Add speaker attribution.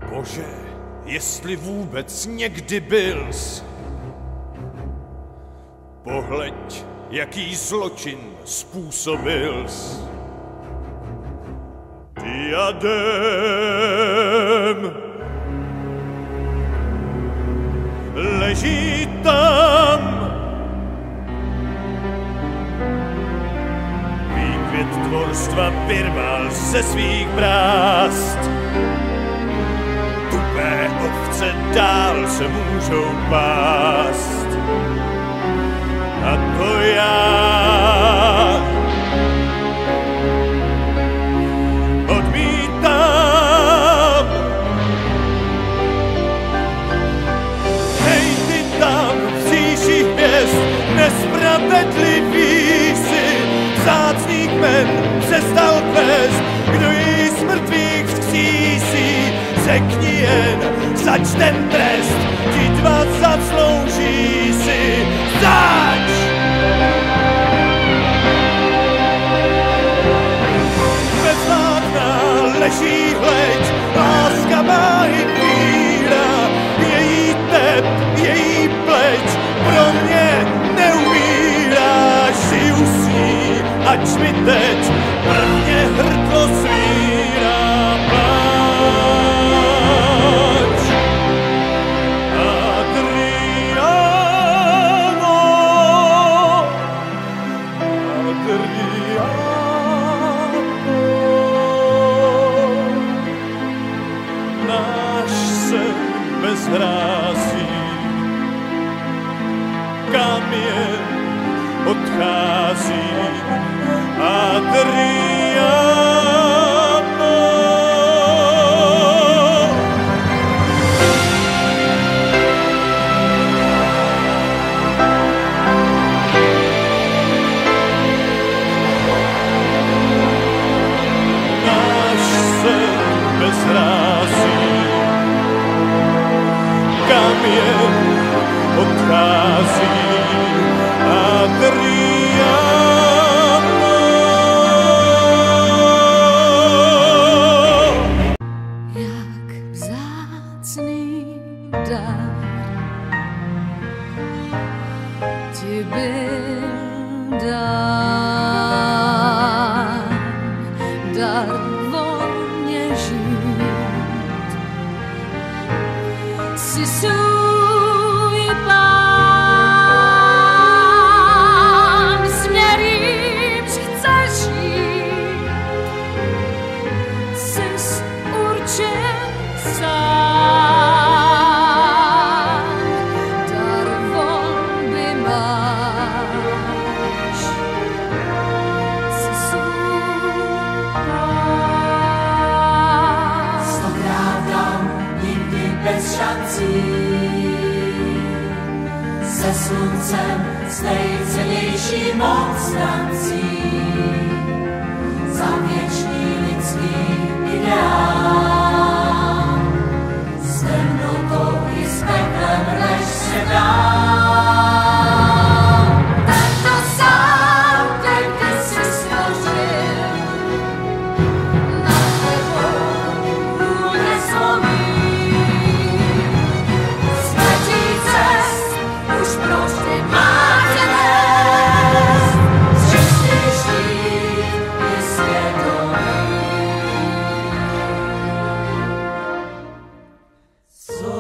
Speaker 1: Bože, jestli vůbec někdy byls, pohleď, jaký zločin způsobils. Diadem leží tam, výkvět tvorstva vyrval ze svých brást. Tupé ovce dál se můžou pást. A to já odmítám. Hej, ty tam v říši hvězd, nespravedlivý si, vzácný kmen přestal kvést, kdo jej z mrtvých vzkřísí. Řekni jen, zač ten trest, ti dva zaslouží si, zač! Bezvládná leží hleď, láska má i víra, její tep, její pleť, pro mě neumírá, žiju s ní, ač mi teď prvně hrdlo svírá. Zhrází, kam jen odchází Adriano. Náš sen bezhrází, kam jen odchází Adriano.
Speaker 2: Jak vzácný dar ti byl dán, dar volně žít. Jsi svůj pán, směr jímž chceš žít. Jsi určen sám, dar volby máš. Jsi svůj pán.
Speaker 3: Stokrát dám, nikdy bez šancí. Se sluncem z nejcennější monstrancí. Za věčný lidský ideál. S temnotou i s peklem než se dá. Tento sám, ten ty si stvořil, na tebou vůl nesloví. Smetí cest už prostě máte nést. Čistý štít je svědomí. Co